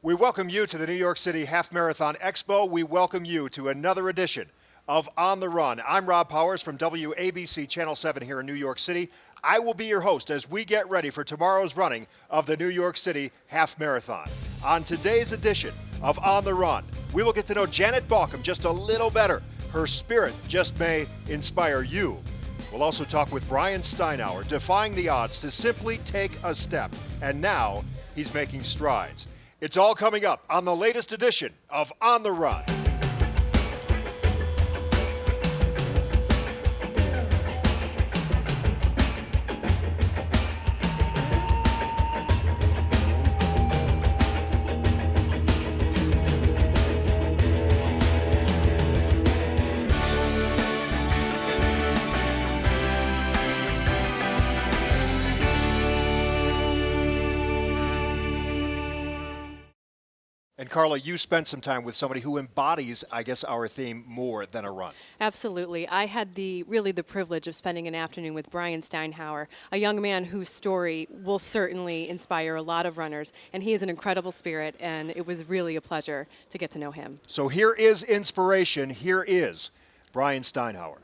We welcome you to the New York City Half Marathon Expo. We welcome you to another edition of On the Run. I'm Rob Powers from WABC Channel 7 here in New York City. I will be your host as we get ready for tomorrow's running of the New York City Half Marathon. On today's edition of On the Run, we will get to know Janet Balcom just a little better. Her spirit just may inspire you. We'll also talk with Bryan Steinhauer, defying the odds to simply take a step. And now he's making strides. It's all coming up on the latest edition of On the Run. And Carla, you spent some time with somebody who embodies, I guess, our theme more than a run. Absolutely. I had the privilege of spending an afternoon with Bryan Steinhauer, a young man whose story will certainly inspire a lot of runners. And he is an incredible spirit, and it was really a pleasure to get to know him. So here is inspiration. Here is Bryan Steinhauer.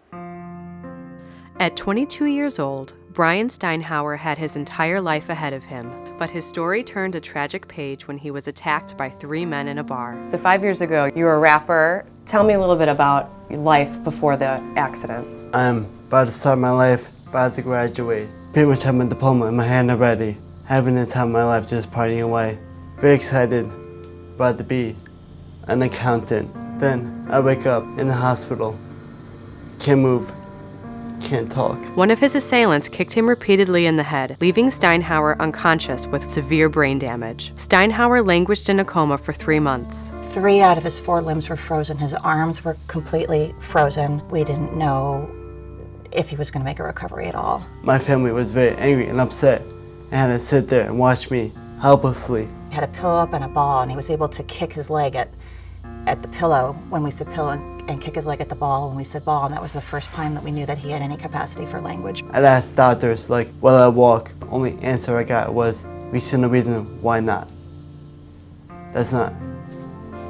At 22 years old, Bryan Steinhauer had his entire life ahead of him, but his story turned a tragic page when he was attacked by 3 men in a bar. So 5 years ago, you were a rapper. Tell me a little bit about your life before the accident. I'm about to start my life, about to graduate. Pretty much have my diploma in my hand already. Having the time of my life just partying away. Very excited, about to be an accountant. Then I wake up in the hospital. Can't move. Can't talk. One of his assailants kicked him repeatedly in the head, leaving Steinhauer unconscious with severe brain damage. Steinhauer languished in a coma for 3 months. 3 out of his 4 limbs were frozen. His arms were completely frozen. We didn't know if he was going to make a recovery at all. My family was very angry and upset and had to sit there and watch me helplessly. He had a pillow up and a ball, and he was able to kick his leg at the pillow when we said pillow and kick his leg at the ball when we said ball, and that was the first time that we knew that he had any capacity for language. I'd asked doctors, will I walk? The only answer I got was, we see no reason why not. That's not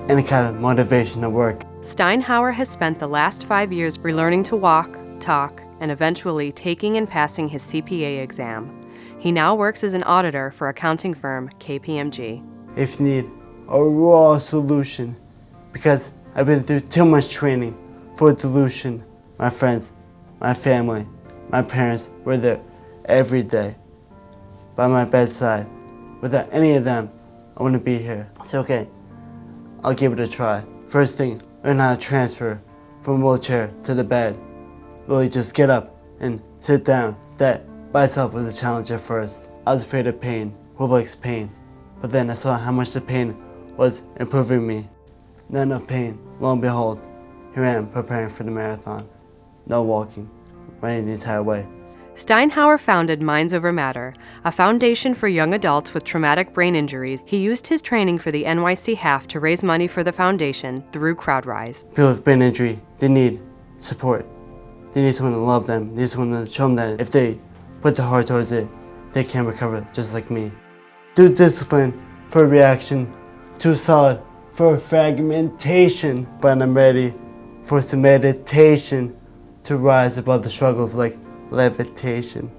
any kind of motivation to work. Steinhauer has spent the last 5 years relearning to walk, talk, and eventually taking and passing his CPA exam. He now works as an auditor for accounting firm KPMG. If you need a raw solution, because I've been through too much training for delusion. My friends, my family, my parents were there every day by my bedside. Without any of them, I wouldn't be here. So okay, I'll give it a try. First thing, learn how to transfer from a wheelchair to the bed. Really just get up and sit down. That by itself was a challenge at first. I was afraid of pain. Who likes pain? But then I saw how much the pain was improving me. Not enough pain. Lo and behold, here I am preparing for the marathon. No walking, running the entire way. Steinhauer founded Minds Over Matter, a foundation for young adults with traumatic brain injuries. He used his training for the NYC Half to raise money for the foundation through CrowdRise. People with brain injury, they need support. They need someone to love them. They need someone to show them that if they put their heart towards it, they can recover just like me. Too disciplined for reaction, too solid for fragmentation, but I'm ready for some meditation to rise above the struggles like levitation.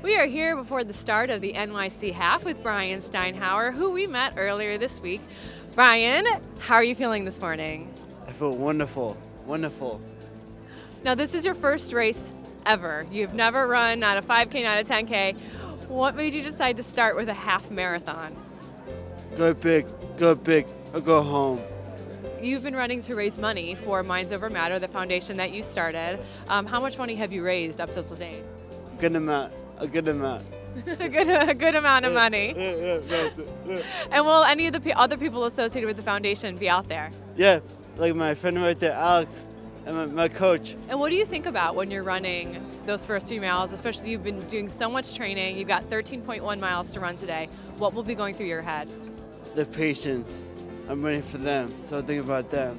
We are here before the start of the NYC Half with Bryan Steinhauer, who we met earlier this week. Bryan, how are you feeling this morning? I feel wonderful, wonderful. Now, this is your first race ever. You've never run, not a 5K, not a 10K. What made you decide to start with a half marathon? Go big, or go home. You've been running to raise money for Minds Over Matter, the foundation that you started. How much money have you raised up till today? A good amount. a good amount of money. And will any of the other people associated with the foundation be out there? Yeah, like my friend right there, Alex, and my coach. And what do you think about when you're running those first few miles, especially you've been doing so much training, you've got 13.1 miles to run today. What will be going through your head? The patients. I'm ready for them, so I think about them.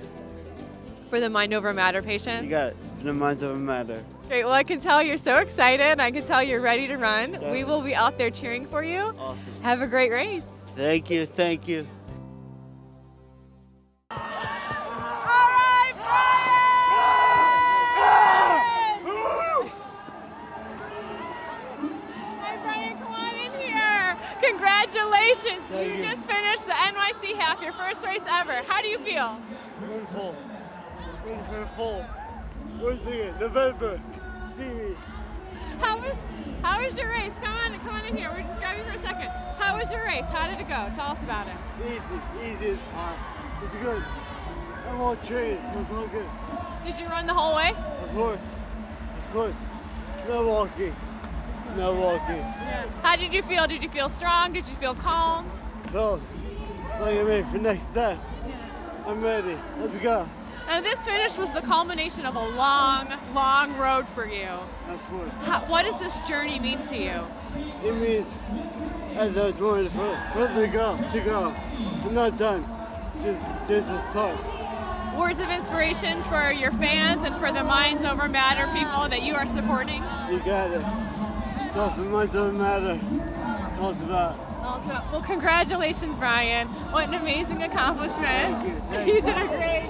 For the Mind Over Matter You patient? got it. The minds of a matter. Great, well I can tell you're so excited. I can tell you're ready to run. Yeah. We will be out there cheering for you. Awesome. Have a great race. Thank you, thank you. Hi, Bryan, come on in here. Congratulations. You just finished the NYC half, your first race ever. How do you feel? Wonderful. Wonderful. Where's the November? See me. How was your race? Come on in here. We're just grabbing for a second. How was your race? How did it go? Tell us about it. Easy. It's good. I'm all trained, so it's all good. Did you run the whole way? Of course. No walking. How did you feel? Did you feel strong? Did you feel calm? So, like I'm ready for next step. I'm ready. Let's go. And this finish was the culmination of a long, long road for you. Of course. What does this journey mean to you? It means as I was going further to go. I'm not done. Just to start. Words of inspiration for your fans and for the Minds Over Matter people that you are supporting? You got it. It's all the mind don't matter. It's all about. Well, congratulations, Bryan. What an amazing accomplishment. Thank you. You did a great.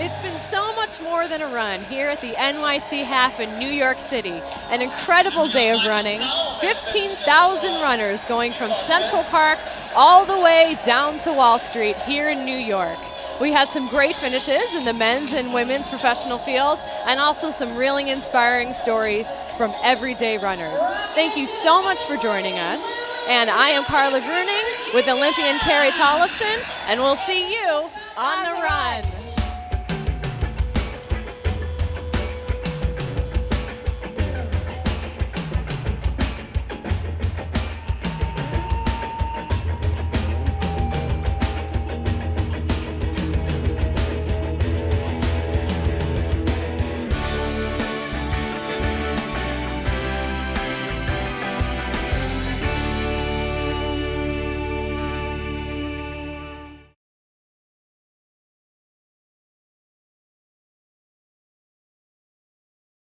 It's been so much more than a run here at the NYC Half in New York City. An incredible day of running. 15,000 runners going from Central Park all the way down to Wall Street here in New York. We had some great finishes in the men's and women's professional field, and also some really inspiring stories from everyday runners. Thank you so much for joining us. And I am Carla Gruning with Olympian Carrie Tollefson, and we'll see you on the run.